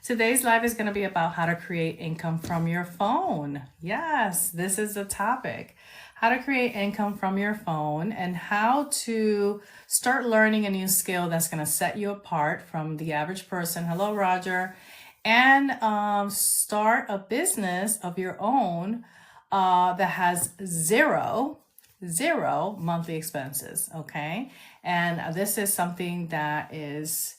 Today's live is going to be about how to create income from your phone. Yes, this is the topic. How to create income from your phone and how to start learning a new skill that's going to set you apart from the average person. Hello, Roger. And start a business of your own that has zero monthly expenses. Okay. And this is something that is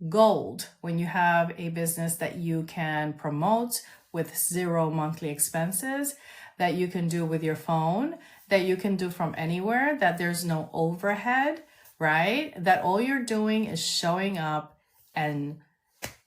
gold when you have a business that you can promote with zero monthly expenses, that you can do with your phone, that you can do from anywhere, that there's no overhead, right? That all you're doing is showing up and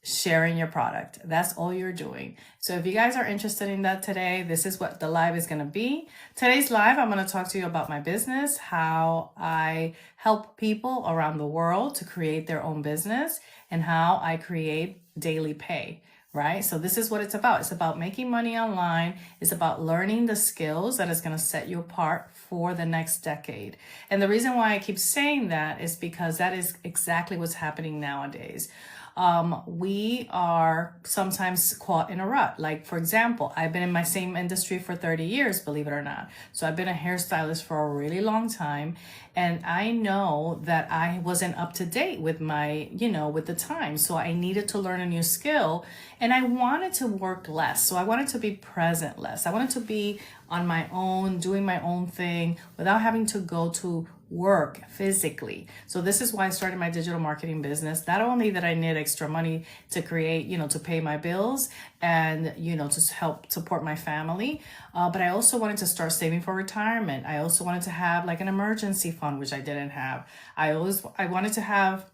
sharing your product. That's all you're doing. So if you guys are interested in that today, this is what the live is going to be. Today's live, I'm going to talk to you about my business, how I help people around the world to create their own business, and how I create daily pay, right? So this is what it's about. It's about making money online. It's about learning the skills that is going to set you apart for the next decade. And the reason why I keep saying that is because that is exactly what's happening nowadays. We are sometimes caught in a rut. Like, for example, I've been in my same industry for 30 years, believe it or not. So I've been a hairstylist for a really long time. And I know that I wasn't up to date with my, with the time. So I needed to learn a new skill and I wanted to work less. So I wanted to be present less. I wanted to be on my own, doing my own thing without having to go to work physically. So this is why I started my digital marketing business. Not only that I need extra money to create, to pay my bills and, to help support my family. But I also wanted to start saving for retirement. I also wanted to have like an emergency fund, which I didn't have. I wanted to have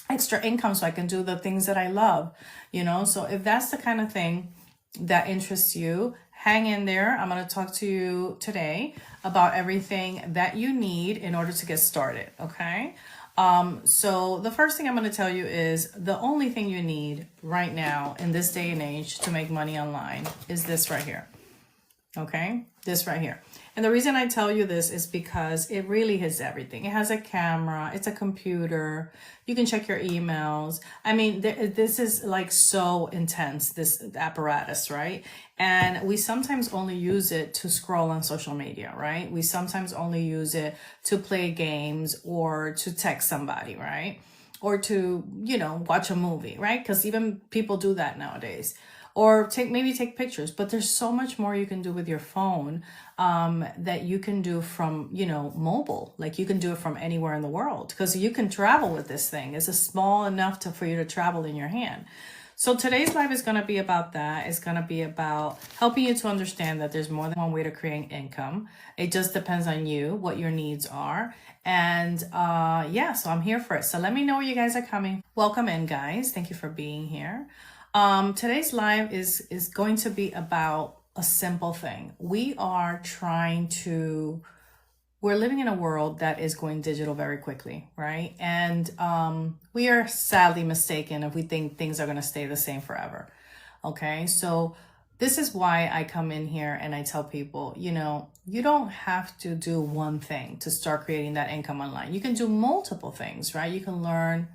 extra income so I can do the things that I love, So if that's the kind of thing that interests you, hang in there. I'm going to talk to you today about everything that you need in order to get started. Okay. So the first thing I'm going to tell you is the only thing you need right now in this day and age to make money online is this right here. Okay. This right here. And the reason I tell you this is because it really has everything. It has a camera, it's a computer, you can check your emails. I mean, this is like so intense, this apparatus, right? And we sometimes only use it to scroll on social media, right? We sometimes only use it to play games or to text somebody, right? Or to, watch a movie, right? Because even people do that nowadays. Or maybe take pictures, but there's so much more you can do with your phone that you can do from, mobile. Like you can do it from anywhere in the world because you can travel with this thing. It's small enough for you to travel in your hand. So today's live is going to be about that. It's going to be about helping you to understand that there's more than one way to create income. It just depends on you, what your needs are. And so I'm here for it. So let me know where you guys are coming. Welcome in, guys. Thank you for being here. Today's live is going to be about a simple thing. We're living in a world that is going digital very quickly, right? And we are sadly mistaken if we think things are going to stay the same forever. Okay, so this is why I come in here and I tell people, you don't have to do one thing to start creating that income online. You can do multiple things, right? You can learn.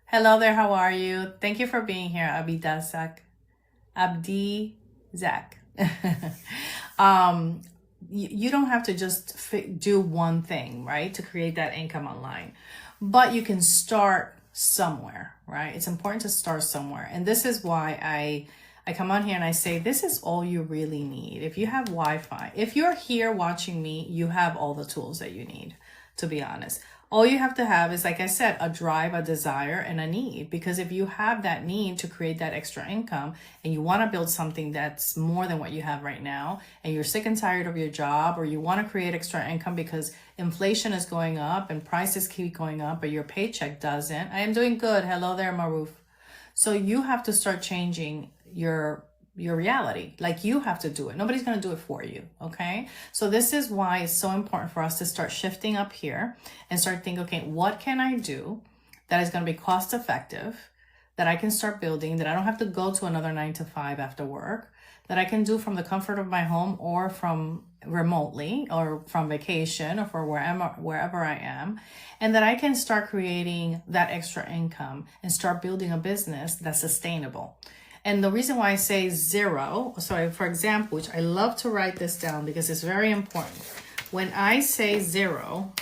Hello there, how are you? Thank you for being here, Abdizak. You don't have to just do one thing, right, to create that income online. But you can start somewhere, right? It's important to start somewhere. And this is why I come on here and I say, this is all you really need. If you have Wi-Fi, if you're here watching me, you have all the tools that you need, to be honest. All you have to have is, like I said, a drive, a desire, and a need. Because if you have that need to create that extra income and you want to build something that's more than what you have right now, and you're sick and tired of your job, or you want to create extra income because inflation is going up and prices keep going up, but your paycheck doesn't. I am doing good. Hello there, Maruf. So you have to start changing your reality. Like you have to do it. Nobody's going to do it for you. Okay. So this is why it's so important for us to start shifting up here and start thinking, okay, what can I do that is going to be cost effective, that I can start building, that I don't have to go to another 9 to 5 after work, that I can do from the comfort of my home or from remotely or from vacation or for wherever I am, and that I can start creating that extra income and start building a business that's sustainable. And the reason why I say zero, so for example, which I love to write this down because it's very important. When I say zero,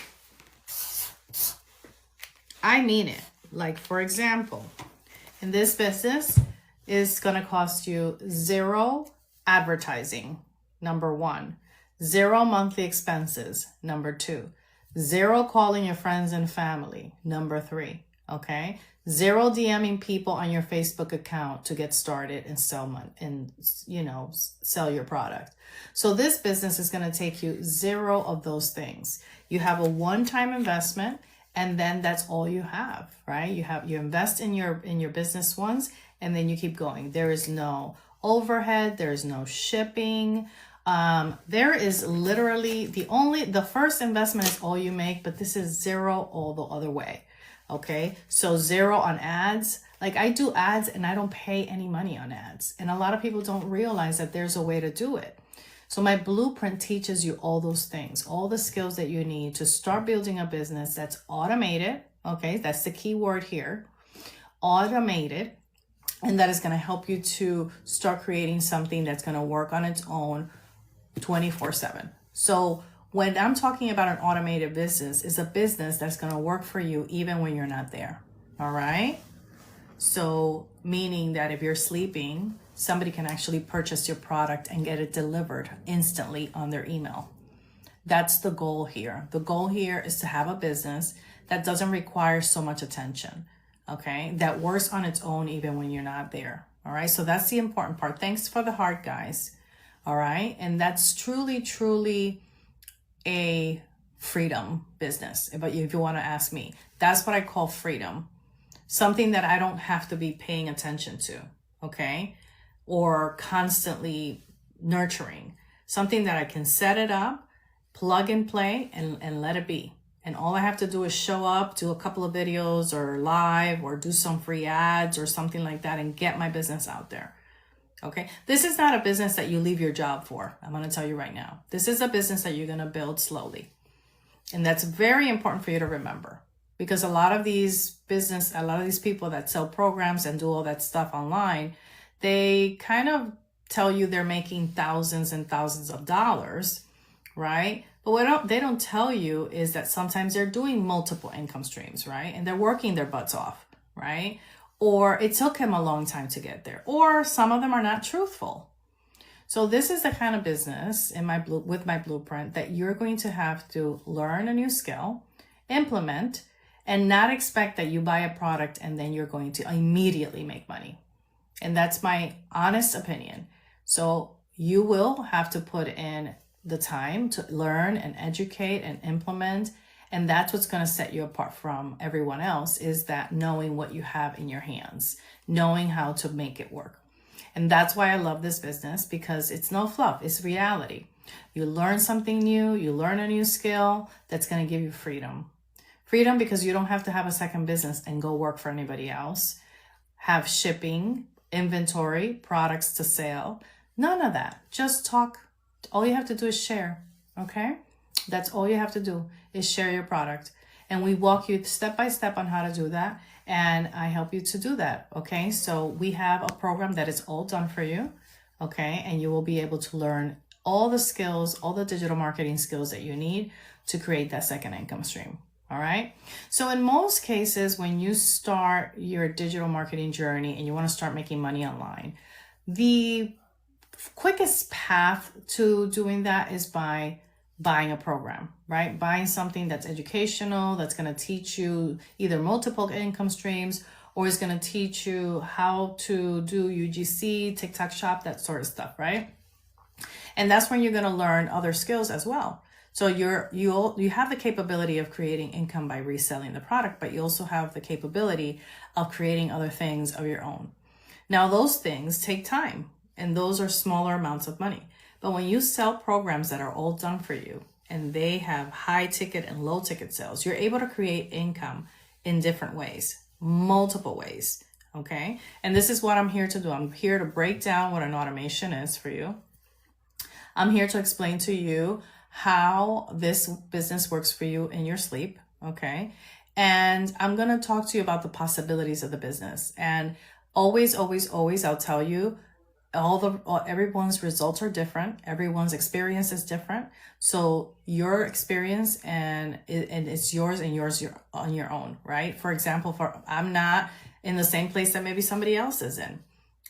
I mean it. Like, for example, in this business, it's going to cost you zero advertising, number one, zero monthly expenses, number two, zero calling your friends and family, number three, okay? Zero DMing people on your Facebook account to get started and sell your product. So this business is going to take you zero of those things. You have a one-time investment, and then that's all you have, right? You invest in your business once, and then you keep going. There is no overhead. There is no shipping. There is literally the first investment is all you make, but this is zero all the other way. Okay. So zero on ads. Like, I do ads and I don't pay any money on ads. And a lot of people don't realize that there's a way to do it. So my blueprint teaches you all those things, all the skills that you need to start building a business that's automated. Okay. That's the key word here. Automated. And that is going to help you to start creating something that's going to work on its own 24/7. So when I'm talking about an automated business, it's a business that's going to work for you even when you're not there. All right. So meaning that if you're sleeping, somebody can actually purchase your product and get it delivered instantly on their email. That's the goal here. The goal here is to have a business that doesn't require so much attention. Okay, that works on its own even when you're not there. All right, so that's the important part. Thanks for the heart, guys. All right, and that's truly a freedom business. But if you want to ask me, that's what I call freedom. Something that I don't have to be paying attention to, okay, or constantly nurturing. Something that I can set it up, plug and play, and let it be. And all I have to do is show up, do a couple of videos or live or do some free ads or something like that and get my business out there. Okay. This is not a business that you leave your job for. I'm going to tell you right now. This is a business that you're going to build slowly. And that's very important for you to remember, because a lot of these people that sell programs and do all that stuff online, they kind of tell you they're making thousands and thousands of dollars, right? But what they don't tell you is that sometimes they're doing multiple income streams, right? And they're working their butts off, right? Or it took them a long time to get there. Or some of them are not truthful. So this is the kind of business with my blueprint that you're going to have to learn a new skill, implement, and not expect that you buy a product and then you're going to immediately make money. And that's my honest opinion. So you will have to put in the time to learn and educate and implement. And that's what's going to set you apart from everyone else, is that knowing what you have in your hands, knowing how to make it work. And that's why I love this business, because it's no fluff. It's reality. You learn something new. You learn a new skill that's going to give you freedom. Freedom because you don't have to have a second business and go work for anybody else. Have shipping, inventory, products to sell. None of that. Just talk. All you have to do is share, okay? That's all you have to do is share your product. And we walk you step by step on how to do that. And I help you to do that, okay? So we have a program that is all done for you, okay? And you will be able to learn all the skills, all the digital marketing skills that you need to create that second income stream, all right? So in most cases, when you start your digital marketing journey and you want to start making money online, the quickest path to doing that is by buying a program, right? Buying something that's educational, that's going to teach you either multiple income streams, or is going to teach you how to do UGC, TikTok shop, that sort of stuff, right? And that's when you're going to learn other skills as well. So you have the capability of creating income by reselling the product, but you also have the capability of creating other things of your own. Now, those things take time. And those are smaller amounts of money. But when you sell programs that are all done for you and they have high ticket and low ticket sales, you're able to create income in different ways, multiple ways. Okay. And this is what I'm here to do. I'm here to break down what an automation is for you. I'm here to explain to you how this business works for you in your sleep. Okay. And I'm going to talk to you about the possibilities of the business. And Always, always, always, I'll tell you, everyone's results are different. Everyone's experience is different. So your experience and it's yours and yours on your own, right? For example, I'm not in the same place that maybe somebody else is in,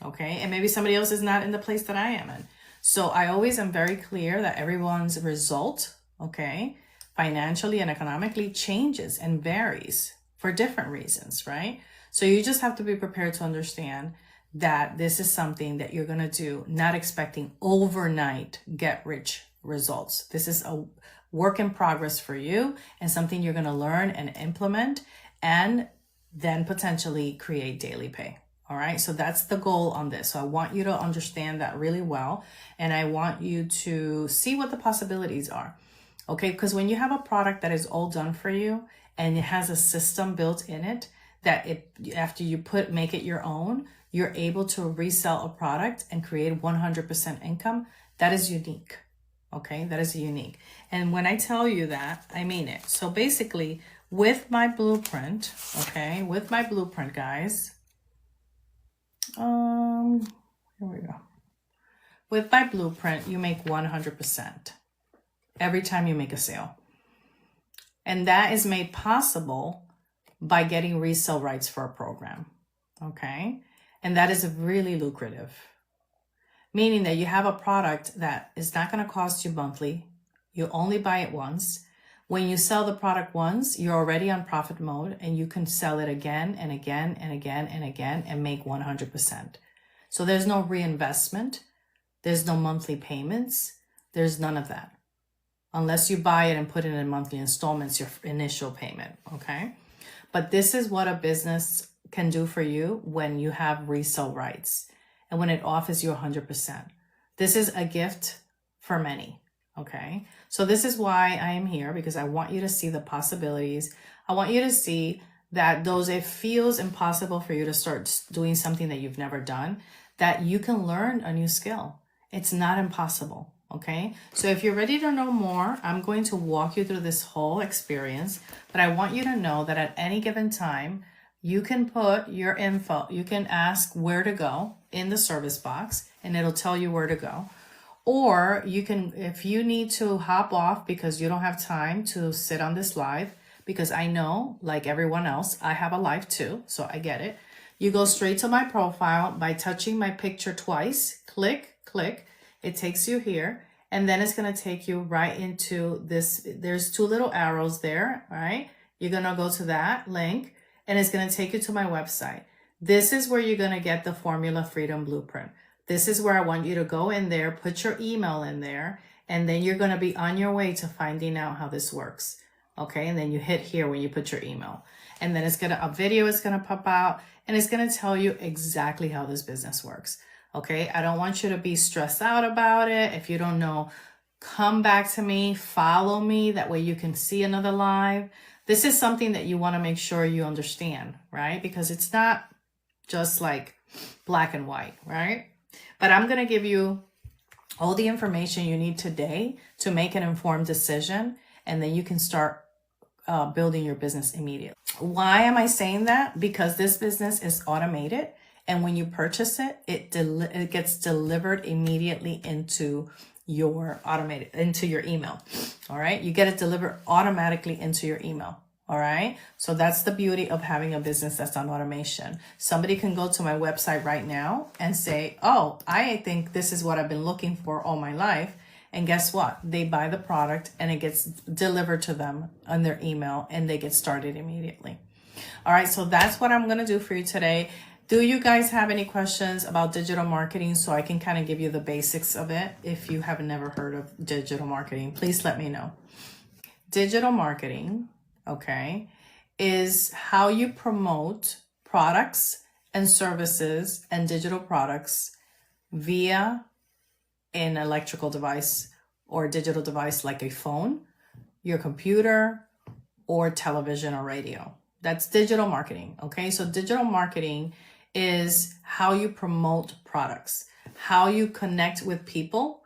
okay? And maybe somebody else is not in the place that I am in. So I always am very clear that everyone's result, okay, financially and economically changes and varies for different reasons, right? So you just have to be prepared to understand that this is something that you're going to do, not expecting overnight get rich results. This is a work in progress for you and something you're going to learn and implement and then potentially create daily pay. All right. So that's the goal on this. So I want you to understand that really well. And I want you to see what the possibilities are. Okay. Because when you have a product that is all done for you and it has a system built in it, that after you make it your own, you're able to resell a product and create 100% income. That is unique. Okay, that is unique. And when I tell you that, I mean it. So basically, with my blueprint, okay, with my blueprint, guys, here we go. With my blueprint, you make 100% every time you make a sale. And that is made possible by getting resale rights for a program, okay? And that is really lucrative, meaning that you have a product that is not going to cost you monthly. You only buy it once. When you sell the product once, you're already on profit mode and you can sell it again and again and again and again and make 100%. So there's no reinvestment. There's no monthly payments. There's none of that. Unless you buy it and put it in monthly installments, your initial payment, okay? But this is what a business can do for you when you have resale rights and when it offers you 100%. This is a gift for many, okay? So this is why I am here, because I want you to see the possibilities. I want you to see that it feels impossible for you to start doing something that you've never done, that you can learn a new skill. It's not impossible. Okay, so if you're ready to know more, I'm going to walk you through this whole experience, but I want you to know that at any given time, you can put your info, you can ask where to go in the service box and it'll tell you where to go. Or you can, if you need to hop off because you don't have time to sit on this live, because I know, like everyone else, I have a life too, so I get it. You go straight to my profile by touching my picture twice, click, it takes you here, and then it's going to take you right into this. There's two little arrows there, right? You're going to go to that link, and it's going to take you to my website. This is where you're going to get the Formula Freedom Blueprint. This is where I want you to go in there, put your email in there, and then you're going to be on your way to finding out how this works. Okay, and then you hit here when you put your email. And then a video is going to pop out, and it's going to tell you exactly how this business works. Okay, I don't want you to be stressed out about it. If you don't know, come back to me, follow me. That way you can see another live. This is something that you want to make sure you understand, right? Because it's not just like black and white, right? But I'm going to give you all the information you need today to make an informed decision, and then you can start building your business immediately. Why am I saying that? Because this business is automated. And when you purchase it, it gets delivered immediately into your email. All right. You get it delivered automatically into your email. All right. So that's the beauty of having a business that's on automation. Somebody can go to my website right now and say, oh, I think this is what I've been looking for all my life. And guess what? They buy the product and it gets delivered to them on their email and they get started immediately. All right. So that's what I'm going to do for you today. Do you guys have any questions about digital marketing so I can kind of give you the basics of it? If you have never heard of digital marketing, please let me know. Digital marketing, okay, is how you promote products and services and digital products via an electrical device or digital device like a phone, your computer, or television or radio. That's digital marketing, okay? So digital marketing is how you promote products, how you connect with people,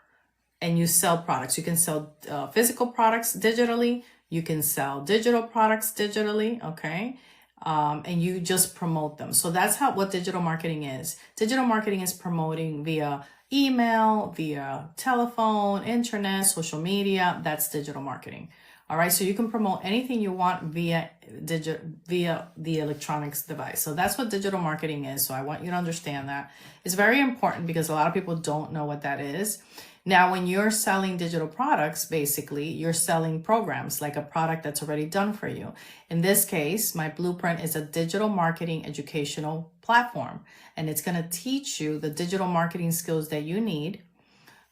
and you sell products. You can sell physical products digitally. You can sell digital products digitally, okay? and you just promote them. So that's what digital marketing is. Digital marketing is promoting via email, via telephone, internet, social media. That's digital marketing. All right, so you can promote anything you want via the electronics device. So that's what digital marketing is. So I want you to understand that. It's very important because a lot of people don't know what that is. Now, when you're selling digital products, basically, you're selling programs, like a product that's already done for you. In this case, my blueprint is a digital marketing educational platform, and it's going to teach you the digital marketing skills that you need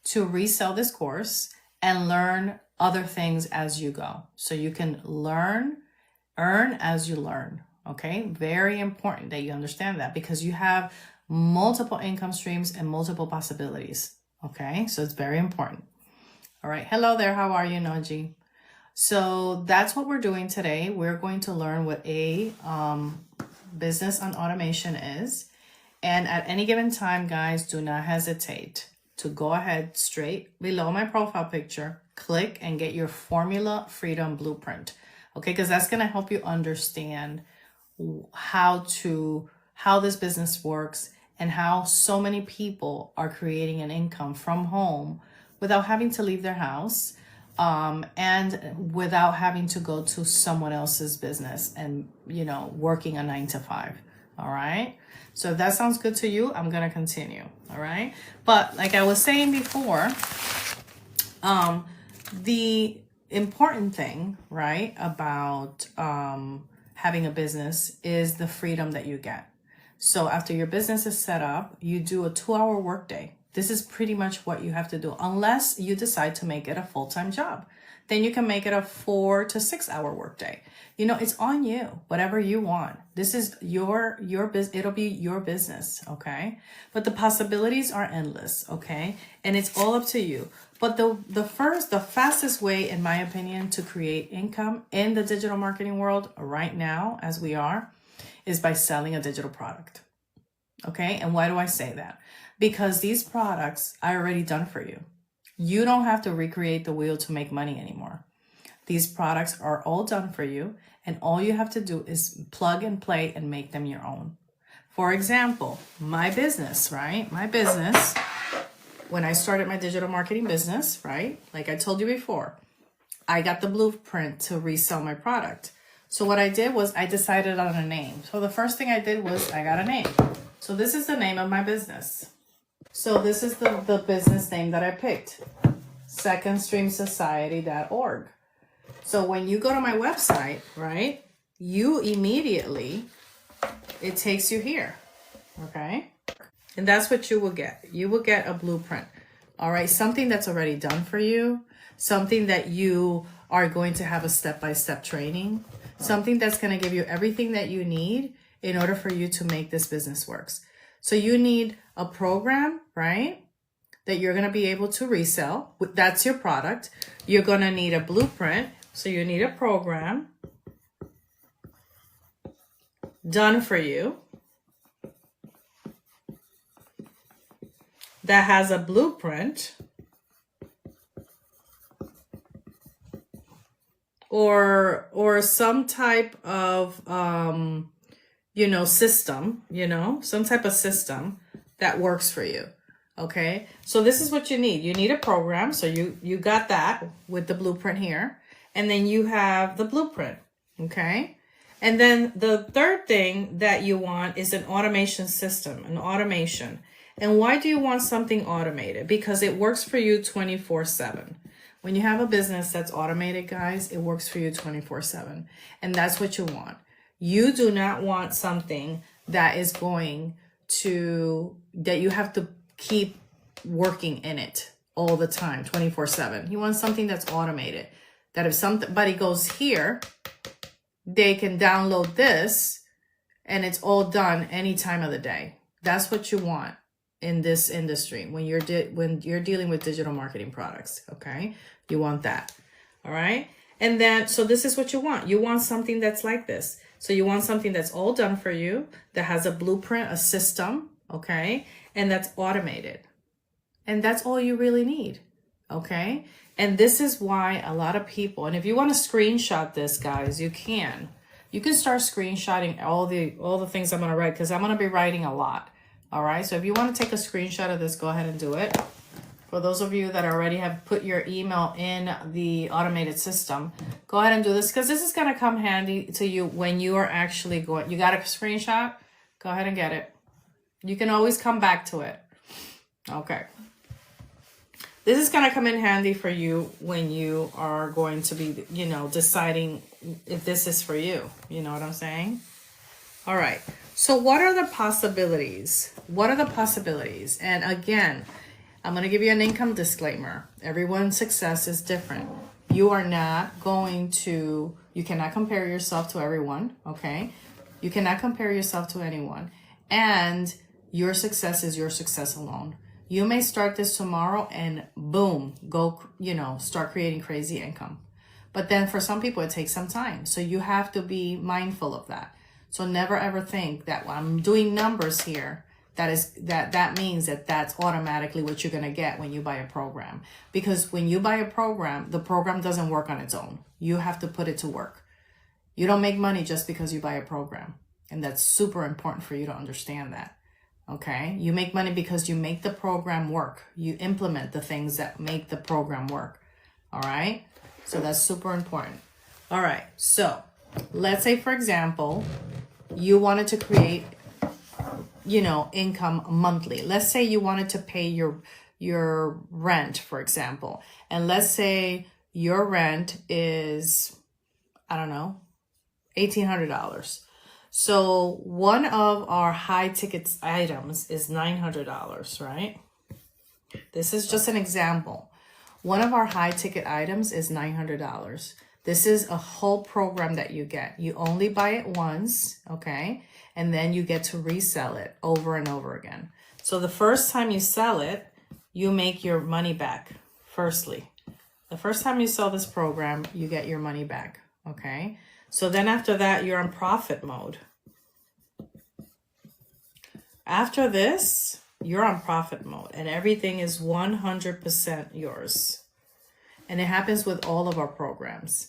to resell this course and learn other things as you go. So you can earn as you learn. Okay, very important that you understand that, because you have multiple income streams and multiple possibilities. Okay, so it's very important. All right, hello there, how are you, Noji? So that's what we're doing today. We're going to learn what a business on automation is. And at any given time, guys, do not hesitate to go ahead straight below my profile picture, click and get your Formula Freedom Blueprint. Okay, because that's going to help you understand how this business works and how so many people are creating an income from home without having to leave their house, and without having to go to someone else's business and, working a 9 to 5. All right. So if that sounds good to you, I'm going to continue. All right. But like I was saying before, the important thing, right, about having a business is the freedom that you get. So after your business is set up, you do a 2-hour workday. This is pretty much what you have to do, unless you decide to make it a full-time job. Then you can make it a 4 to 6 hour workday. It's on you, whatever you want. This is your business. It'll be your business. Okay. But the possibilities are endless. Okay. And it's all up to you. But the fastest way, in my opinion, to create income in the digital marketing world right now, as we are, is by selling a digital product. Okay. And why do I say that? Because these products are already done for you. You don't have to recreate the wheel to make money anymore. These products are all done for you, and all you have to do is plug and play and make them your own. For example, my business, right? My business, when I started my digital marketing business, right? Like I told you before, I got the blueprint to resell my product. So what I did was I decided on a name. So the first thing I did was I got a name. So this is the name of my business. So this is the business name that I picked, secondstreamsociety.org. So when you go to my website, right, it takes you here, okay? And that's what you will get. You will get a blueprint, all right? Something that's already done for you, something that you are going to have a step-by-step training, something that's going to give you everything that you need in order for you to make this business works. So you need a program, right, that you're going to be able to resell. That's your product. You're going to need a blueprint. So you need a program done for you that has a blueprint or some type of system, some type of system that works for you. Okay, so this is what you need. You need a program. So you got that with the blueprint here. And then you have the blueprint. Okay, and then the third thing that you want is an automation system, an automation. And why do you want something automated? Because it works for you 24/7. When you have a business that's automated, guys, it works for you 24/7. And that's what you want. You do not want something that is that you have to keep working in it all the time, 24/7. You want something that's automated, that if somebody goes here, they can download this and it's all done any time of the day. That's what you want in this industry when you're dealing with digital marketing products. Okay, you want that. All right. And then, so this is what you want. You want something that's like this. So you want something that's all done for you, that has a blueprint, a system, okay, and that's automated. And that's all you really need, okay? And this is why a lot of people, and if you want to screenshot this, guys, you can. you can start screenshotting all the things I'm going to write, because I'm going to be writing a lot. All right. So if you want to take a screenshot of this, go ahead and do it. For those of you that already have put your email in the automated system, go ahead and do this, because this is going to come handy to you when you are actually going. You got a screenshot? Go ahead and get it. You can always come back to it. Okay. This is going to come in handy for you when you are going to be, you know, deciding if this is for you. You know what I'm saying? All right. So what are the possibilities? What are the possibilities? And again, I'm going to give you an income disclaimer. Everyone's success is different. You are not going to, you cannot compare yourself to everyone. Okay. You cannot compare yourself to anyone. And your success is your success alone. You may start this tomorrow and boom, go, you know, start creating crazy income. But then for some people, it takes some time. So you have to be mindful of that. So never ever think that when I'm doing numbers here, that means that that's automatically what you're going to get when you buy a program. Because when you buy a program, the program doesn't work on its own. You have to put it to work. You don't make money just because you buy a program. And that's super important for you to understand that. Okay, you make money because you make the program work. You implement the things that make the program work. All right, so that's super important. All right, so let's say, for example, you wanted to create, you know, income monthly. Let's say you wanted to pay your rent, for example, and let's say your rent is, I don't know, $1,800. So one of our high ticket items is $900, right? This is just an example. One of our high ticket items is $900. This is a whole program that you get. You only buy it once, okay? And then you get to resell it over and over again. So the first time you sell it, you make your money back. Firstly, the first time you sell this program, you get your money back, okay? So then after that, you're in profit mode. After this, you're on profit mode and everything is 100% yours. And it happens with all of our programs.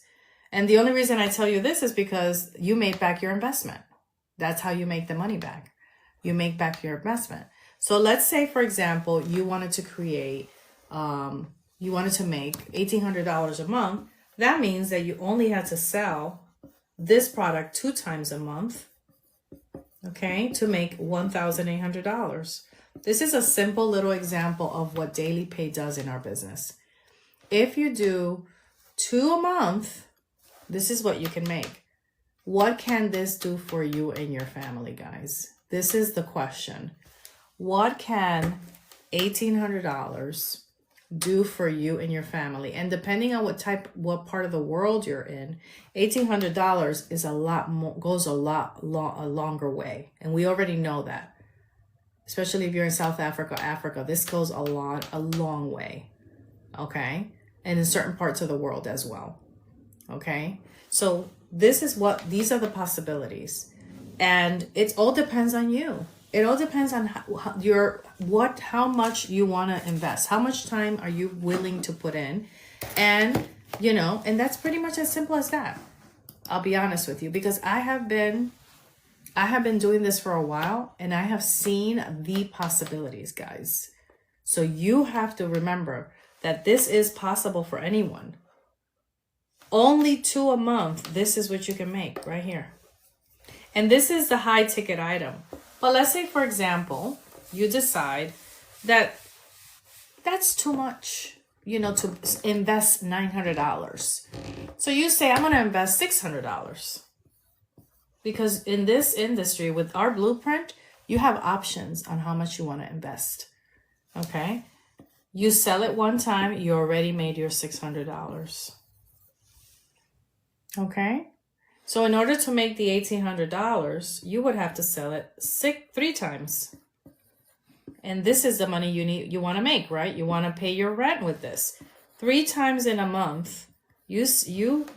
And the only reason I tell you this is because you made back your investment. That's how you make the money back. You make back your investment. So let's say, for example, you wanted to create, you wanted to make $1,800 a month. That means that you only had to sell this product 2 times a month, okay, to make $1,800. This is a simple little example of what Daily Pay does in our business. If you do 2 a month, this is what you can make. What can this do for you and your family, guys? This is the question. What can $1,800 do for you and your family? And depending on what part of the world you're in, $1,800 is a lot more, goes a longer way. And we already know that. Especially if you're in South Africa, this goes a long way. Okay? And in certain parts of the world as well. Okay? So these are the possibilities. And it all depends on you. It all depends on how much you want to invest. How much time are you willing to put in? And, you know, and that's pretty much as simple as that. I'll be honest with you, because I have been doing this for a while and I have seen the possibilities, guys. So you have to remember that this is possible for anyone. Only 2 a month. This is what you can make right here. And this is the high ticket item. But let's say, for example, you decide that that's too much, you know, to invest $900. So you say, I'm going to invest $600. Because in this industry, with our blueprint, you have options on how much you want to invest. Okay? You sell it one time, you already made your $600. Okay? So in order to make the $1,800, you would have to sell it 3 times. And this is the money you want to make, right? You want to pay your rent with this. 3 times in a month, you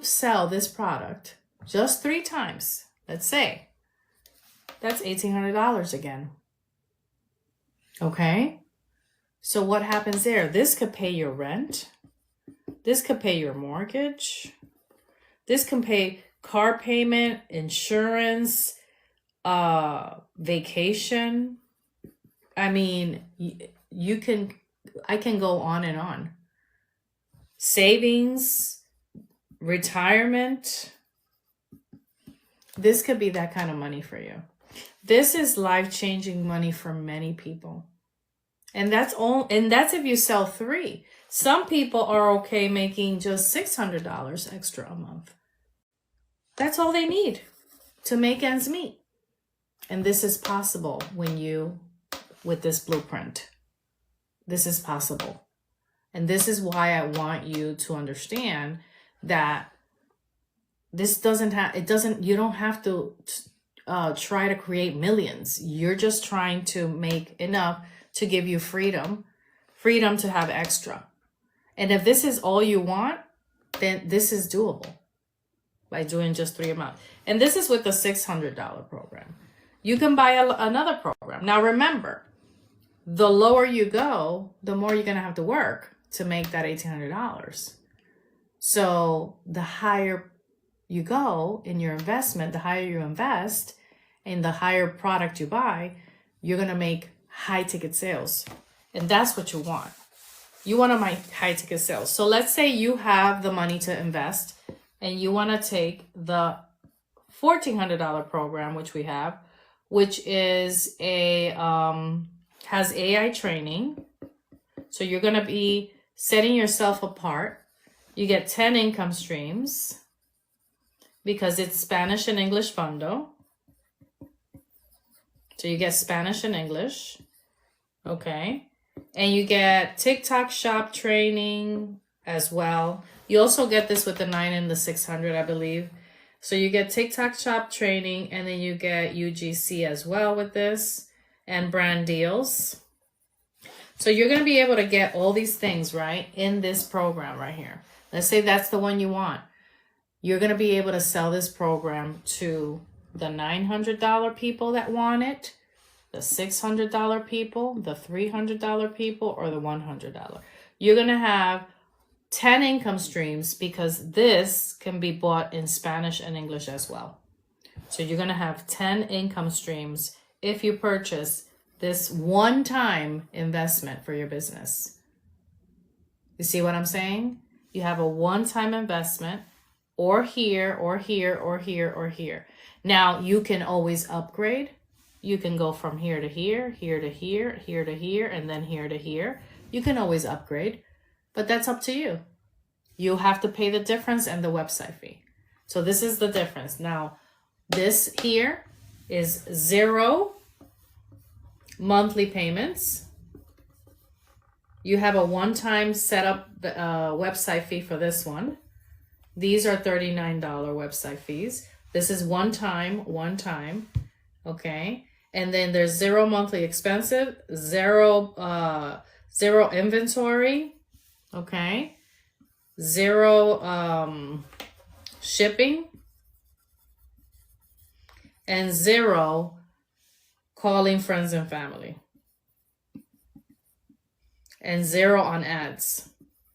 sell this product just 3 times. Let's say that's $1,800 again. Okay? So what happens there? This could pay your rent. This could pay your mortgage. This can car payment, insurance, vacation. I mean, I can go on and on. Savings, retirement. This could be that kind of money for you. This is life-changing money for many people. And that's if you sell 3. Some people are okay making just $600 extra a month. That's all they need to make ends meet. And this is possible with this blueprint. This is possible. And this is why I want you to understand that you don't have to try to create millions. You're just trying to make enough to give you freedom to have extra. And if this is all you want, then this is doable by doing just 3 amounts. And this is with the $600 program. You can buy another program. Now remember, the lower you go, the more you're going to have to work to make that $1,800. So the higher you go in your investment, the higher you invest, and the higher product you buy, you're going to make high ticket sales. And that's what you want. You want to make high ticket sales. So let's say you have the money to invest and you want to take the $1,400 program, which we have, which is has AI training. So you're going to be setting yourself apart. You get 10 income streams because it's Spanish and English bundle. So you get Spanish and English. Okay. And you get TikTok shop training as well. You also get this with the 9 and the 600, I believe. So you get TikTok shop training, and then you get UGC as well with this, and brand deals. So you're going to be able to get all these things, right, in this program right here. Let's say that's the one you want. You're going to be able to sell this program to the $900 people that want it, the $600 people, the $300 people, or the $100. You're going to have 10 income streams because this can be bought in Spanish and English as well. So you're going to have 10 income streams if you purchase this one-time investment for your business. You see what I'm saying? You have a one-time investment or here, or here, or here, or here. Now you can always upgrade. You can go from here to here, here to here, here to here, and then here to here. You can always upgrade, but that's up to you. You have to pay the difference and the website fee. So this is the difference. Now, this here is 0 monthly payments. You have a one-time setup website fee for this one. These are $39 website fees. This is one time, okay? And then there's 0 monthly expensive, zero inventory, okay? 0 shipping, and 0 calling friends and family, and 0 on ads.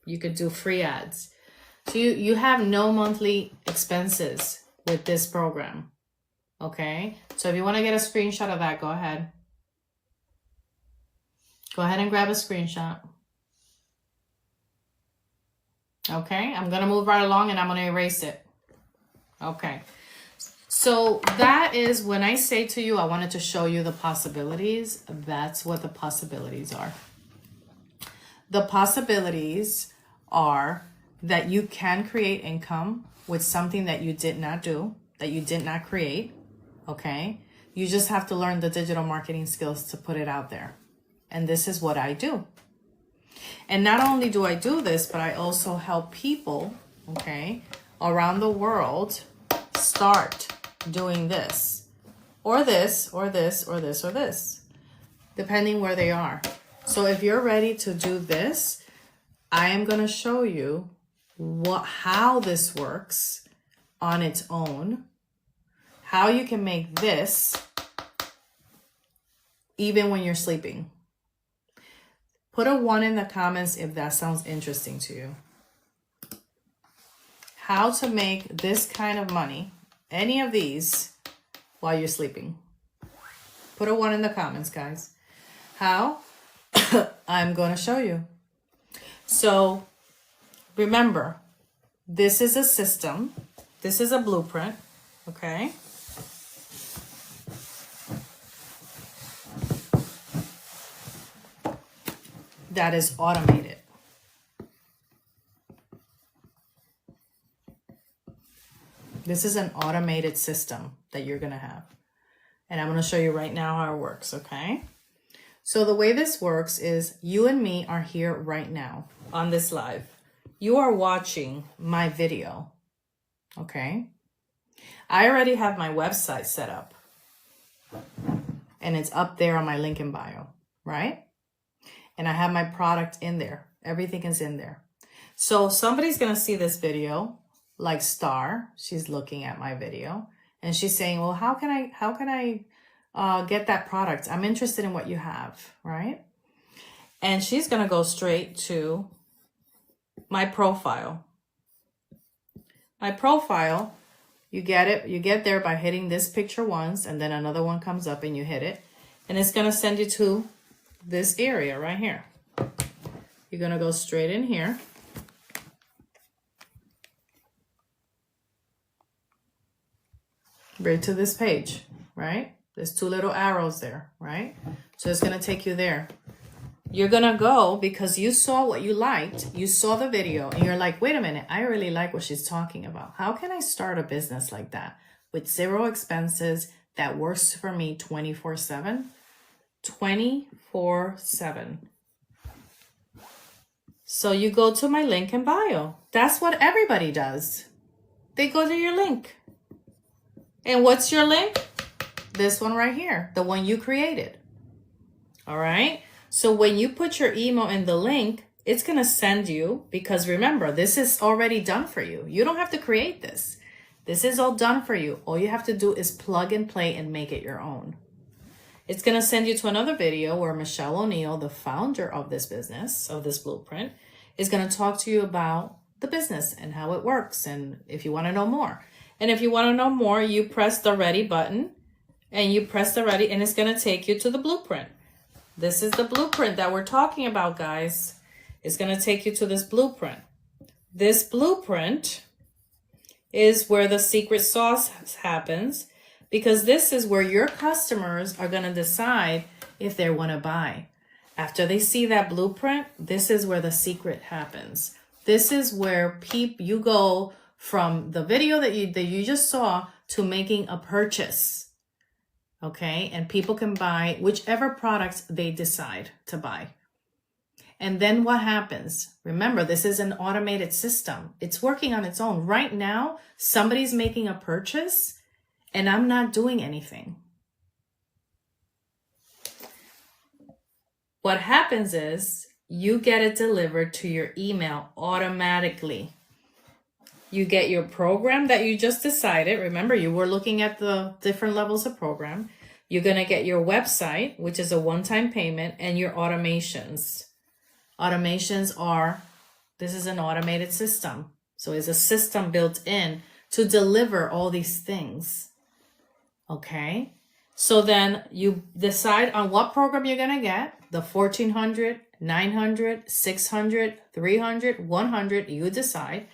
You could do free ads. So you have no monthly expenses with this program. Okay, so if you want to get a screenshot of that, go ahead. Go ahead and grab a screenshot. Okay, I'm going to move right along and I'm going to erase it. Okay, so that is when I say to you, I wanted to show you the possibilities. That's what the possibilities are. The possibilities are that you can create income with something that you did not do, that you did not create. Okay, you just have to learn the digital marketing skills to put it out there. And this is what I do. And not only do I do this, but I also help people, okay, around the world start doing this, or this, or this, or this, or this, depending where they are. So if you're ready to do this, I am going to show you how this works on its own, how you can make this even when you're sleeping. Put a 1 in the comments if that sounds interesting to you. How to make this kind of money any of these while you're sleeping? Put a 1 in the comments, guys. How? I'm going to show you. So remember, this is a system. This is a blueprint, okay? That is automated. This is an automated system that you're going to have. And I'm going to show you right now how it works, okay? So the way this works is you and me are here right now on this live. You are watching my video, okay? I already have my website set up. And it's up there on my link in bio, right? And I have my product in there. Everything is in there. So somebody's going to see this video, like Star. She's looking at my video and she's saying, well, how can I get that product? I'm interested in what you have, right? And she's going to go straight to my profile. My profile, you get there by hitting this picture once, and then another one comes up and you hit it. And it's going to send you to this area right here. You're going to go straight in here. Right to this page, right? There's 2 little arrows there, right? So it's going to take you there. You're going to go because you saw what you liked. You saw the video and you're like, wait a minute, I really like what she's talking about. How can I start a business like that with 0 expenses that works for me 24/7? 24/7. So you go to my link in bio. That's what everybody does. They go to your link. And what's your link? This one right here, the one you created. All right. So when you put your email in the link, it's going to send you, because remember, this is already done for you. You don't have to create this. This is all done for you. All you have to do is plug and play and make it your own. It's going to send you to another video where Michelle O'Neill, the founder of this business, of this blueprint, is going to talk to you about the business and how it works. And if you want to know more. And if you want to know more, you press the ready button and you press the ready and it's going to take you to the blueprint. This is the blueprint that we're talking about, guys. It's going to take you to this blueprint. This blueprint is where the secret sauce happens, because this is where your customers are going to decide if they want to buy. After they see that blueprint, this is where the secret happens. This is where you go from the video that you just saw to making a purchase. Okay, and people can buy whichever products they decide to buy. And then what happens? Remember, this is an automated system. It's working on its own. Right now, somebody's making a purchase and I'm not doing anything. What happens is you get it delivered to your email automatically. You get your program that you just decided. Remember, you were looking at the different levels of program. You're going to get your website, which is a one-time payment, and your automations. Automations are, this is an automated system. So it's a system built in to deliver all these things. Okay. So then you decide on what program you're going to get. The 1400, 900, 600, 300, 100, you decide.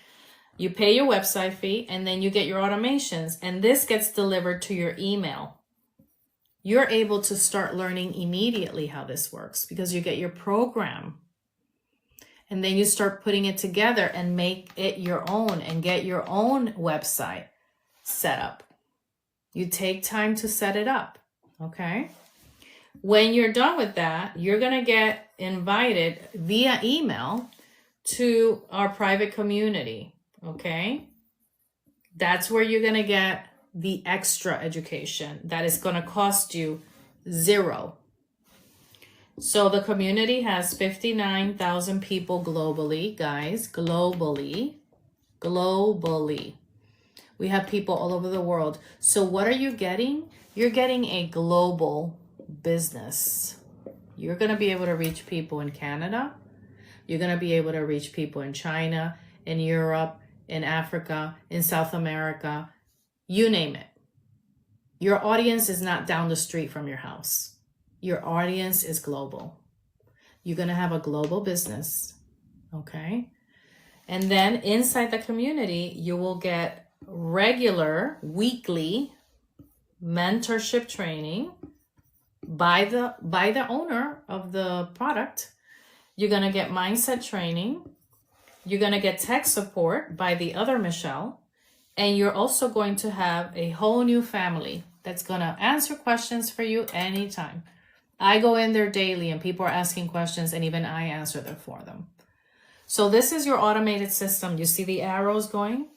You pay your website fee and then you get your automations, and this gets delivered to your email. You're able to start learning immediately how this works because you get your program. And then you start putting it together and make it your own and get your own website set up. You take time to set it up, okay? When you're done with that, you're going to get invited via email to our private community. Okay, that's where you're going to get the extra education that is going to cost you $0. So the community has 59,000 people globally, guys, globally. We have people all over the world. So what are you getting? You're getting a global business. You're going to be able to reach people in Canada. You're going to be able to reach people in China, in Europe, in Africa, in South America, You name it. Your audience is not down the street from your house. Your audience is global. You're going to have a global business, okay? And then inside the community, you will get regular weekly mentorship training by the owner of the product. You're going to get mindset training. You're going to get tech support by the other Michelle. And you're also going to have a whole new family that's going to answer questions for you anytime. I go in there daily and people are asking questions and even I answer them for them. So this is your automated system. You see the arrows going?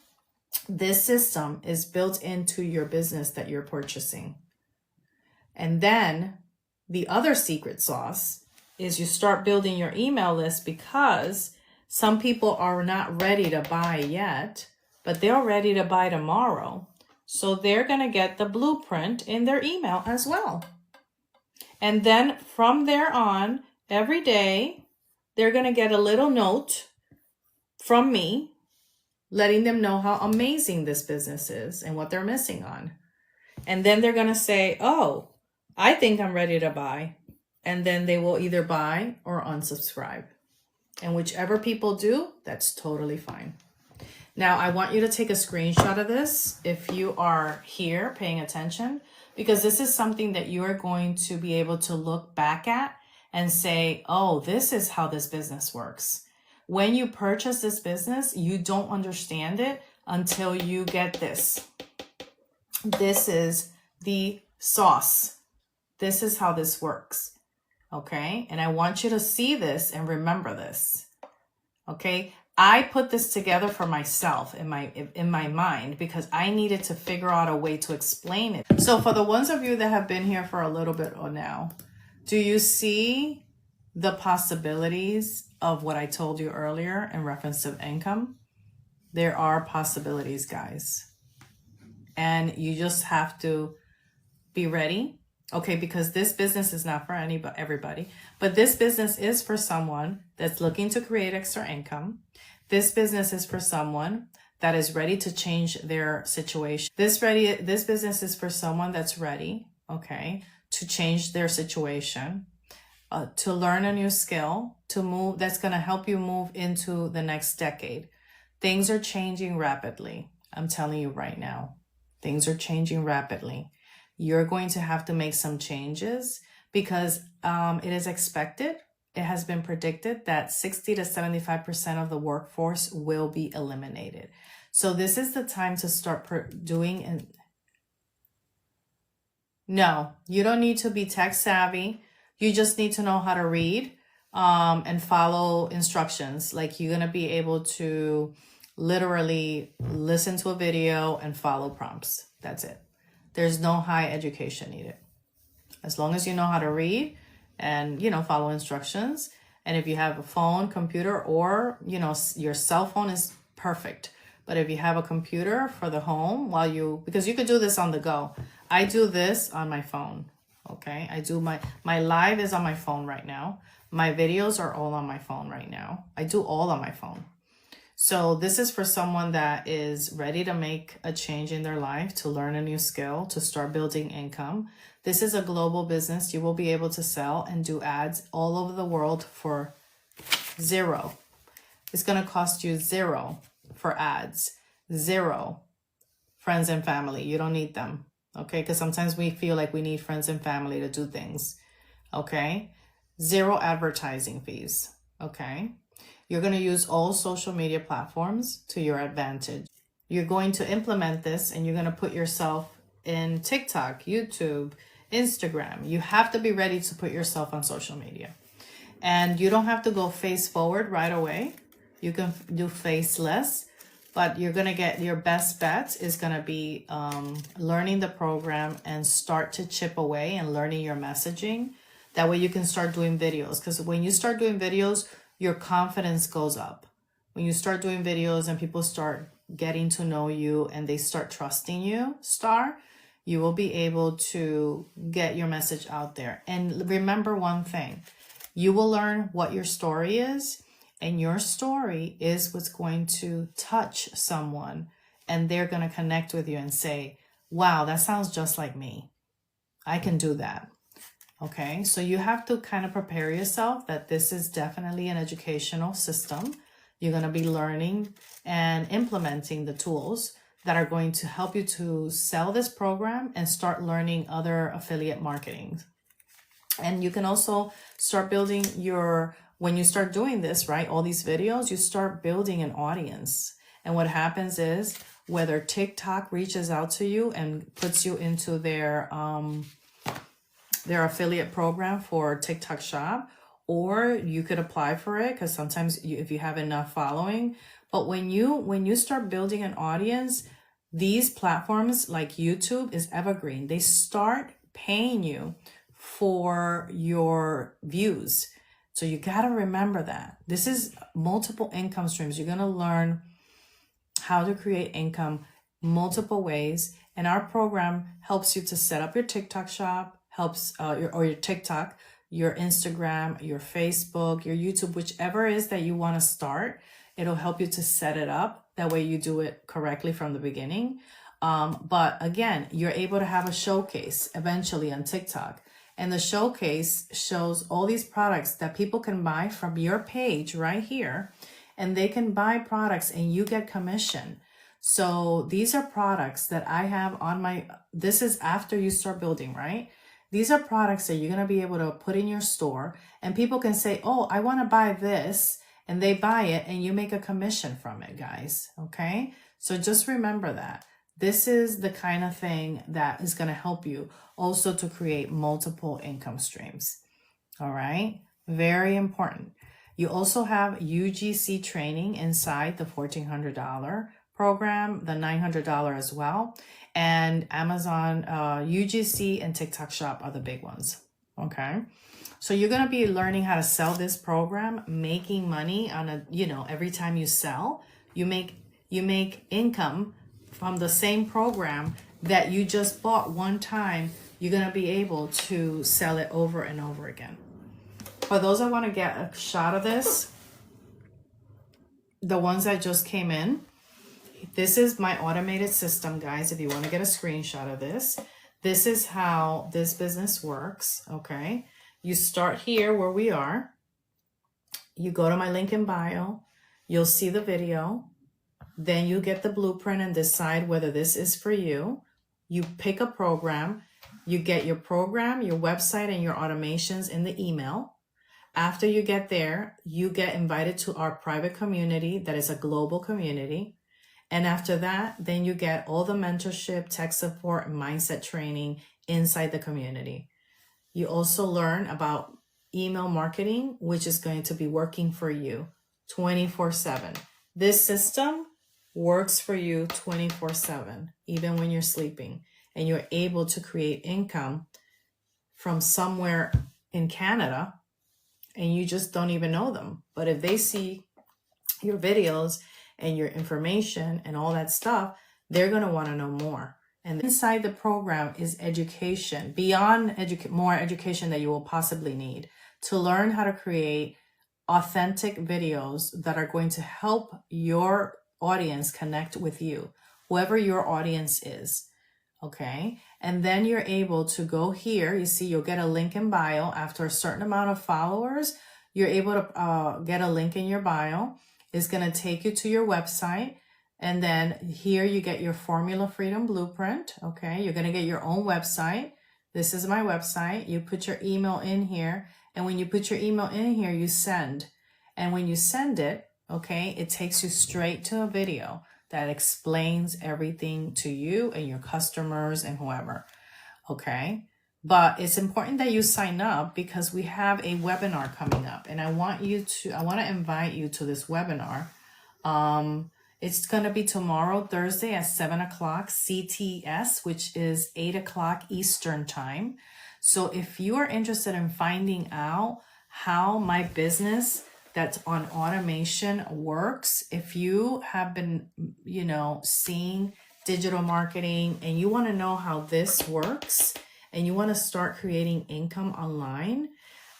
This system is built into your business that you're purchasing. And then the other secret sauce is you start building your email list, because some people are not ready to buy yet, but they're ready to buy tomorrow. So they're going to get the blueprint in their email as well. And then from there on, every day, they're going to get a little note from me letting them know how amazing this business is and what they're missing on. And then they're going to say, oh, I think I'm ready to buy. And then they will either buy or unsubscribe. And whichever people do, that's totally fine. Now, I want you to take a screenshot of this if you are here paying attention, because this is something that you are going to be able to look back at and say, oh, this is how this business works. When you purchase this business, you don't understand it until you get this. This is the sauce. This is how this works. Okay? And I want you to see this and remember this. Okay? I put this together for myself in my mind because I needed to figure out a way to explain it. So for the ones of you that have been here for a little bit or now, do you see the possibilities of what I told you earlier in reference to income? There are possibilities, guys. And you just have to be ready. Okay, because this business is not for everybody, but this business is for someone that's looking to create extra income. This business is for someone that is ready to change their situation. This business is for someone that's ready, okay, to change their situation, to learn a new skill, to move, that's going to help you move into the next decade. Things are changing rapidly. I'm telling you right now, things are changing rapidly. You're going to have to make some changes because it is expected. It has been predicted that 60 to 75% of the workforce will be eliminated. So this is the time to start doing it. No, you don't need to be tech savvy. You just need to know how to read and follow instructions. Like you're going to be able to literally listen to a video and follow prompts. That's it. There's no high education needed. As long as you know how to read and, follow instructions. And if you have a phone, computer, or, your cell phone is perfect. But if you have a computer for the home because you could do this on the go. I do this on my phone. Okay. I do my live is on my phone right now. My videos are all on my phone right now. I do all on my phone. So this is for someone that is ready to make a change in their life, to learn a new skill, to start building income. This is a global business. You will be able to sell and do ads all over the world for $0. It's going to cost you $0 for ads. $0 friends and family. You don't need them. Okay. Because sometimes we feel like we need friends and family to do things. Okay. $0 advertising fees. Okay. You're going to use all social media platforms to your advantage. You're going to implement this and you're going to put yourself in TikTok, YouTube, Instagram. You have to be ready to put yourself on social media. And you don't have to go face forward right away. You can do faceless, but you're going to get your best bet is going to be learning the program and start to chip away and learning your messaging. That way you can start doing videos. Because when you start doing videos, your confidence goes up. When you start doing videos and people start getting to know you and they start trusting you, you will be able to get your message out there. And remember one thing, you will learn what your story is, and your story is what's going to touch someone, and they're going to connect with you and say, wow, that sounds just like me. I can do that. Okay, so you have to kind of prepare yourself that this is definitely an educational system. You're going to be learning and implementing the tools that are going to help you to sell this program and start learning other affiliate marketing. And you can also start building when you start doing this, right, all these videos, you start building an audience. And what happens is whether TikTok reaches out to you and puts you into their affiliate program for TikTok Shop, or you could apply for it because sometimes if you have enough following. But when you start building an audience, these platforms like YouTube is evergreen. They start paying you for your views. So you got to remember that. This is multiple income streams. You're going to learn how to create income multiple ways. And our program helps you to set up your TikTok Shop, helps your TikTok, your Instagram, your Facebook, your YouTube, whichever it is that you want to start. It'll help you to set it up. That way you do it correctly from the beginning. But again, you're able to have a showcase eventually on TikTok. And the showcase shows all these products that people can buy from your page right here. And they can buy products and you get commission. So these are products that I have on this is after you start building, right? These are products that you're going to be able to put in your store and people can say, oh, I want to buy this, and they buy it and you make a commission from it, guys. Okay. So just remember that this is the kind of thing that is going to help you also to create multiple income streams. All right. Very important. You also have UGC training inside the $1,400 program, the $900 as well. And Amazon, UGC and TikTok Shop are the big ones. Okay. So you're going to be learning how to sell this program, making money on every time you sell, you make income from the same program that you just bought one time. You're going to be able to sell it over and over again. For those that want to get a shot of this, the ones that just came in, this is my automated system, guys. If you want to get a screenshot of this, this is how this business works. Okay. You start here where we are. You go to my link in bio. You'll see the video. Then you get the blueprint and decide whether this is for you. You pick a program. You get your program, your website, and your automations in the email. After you get there, you get invited to our private community that is a global community. And after that, then you get all the mentorship, tech support, and mindset training inside the community. You also learn about email marketing, which is going to be working for you 24/7. This system works for you 24/7, even when you're sleeping, and you're able to create income from somewhere in Canada and you just don't even know them. But if they see your videos and your information and all that stuff, they're going to want to know more. And inside the program is education, beyond more education that you will possibly need to learn how to create authentic videos that are going to help your audience connect with you, whoever your audience is. Okay. And then you're able to go here. You see, you'll get a link in bio. After a certain amount of followers, you're able to get a link in your bio. It's going to take you to your website. And then here you get your Formula Freedom Blueprint. Okay. You're going to get your own website. This is my website. You put your email in here. And when you put your email in here, you send. And when you send it, okay, it takes you straight to a video that explains everything to you and your customers and whoever. Okay. But it's important that you sign up because we have a webinar coming up, and I want to invite you to this webinar. It's going to be tomorrow, Thursday at 7 o'clock CTS, which is 8 o'clock Eastern time. So if you are interested in finding out how my business that's on automation works, if you have been, seeing digital marketing and you want to know how this works and you want to start creating income online,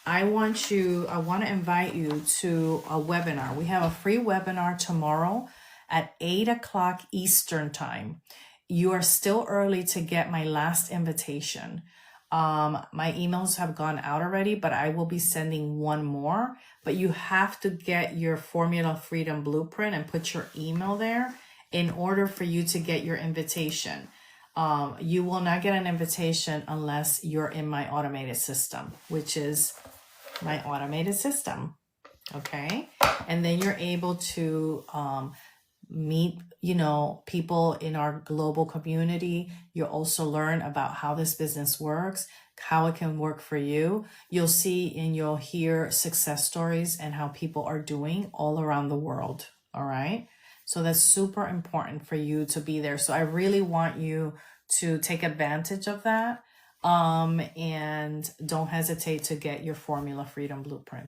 I want to invite you to a webinar. We have a free webinar tomorrow at 8 o'clock Eastern time. you are still early to get my last invitation. My emails have gone out already, but I will be sending one more. But you have to get your Formula Freedom Blueprint and put your email there in order for you to get your invitation. You will not get an invitation unless you're in my automated system, which is my automated system. Okay. And then you're able to meet, people in our global community. You'll also learn about how this business works, how it can work for you. You'll see and you'll hear success stories and how people are doing all around the world. All right. So that's super important for you to be there. So I really want you to take advantage of that. And don't hesitate to get your Formula Freedom Blueprint.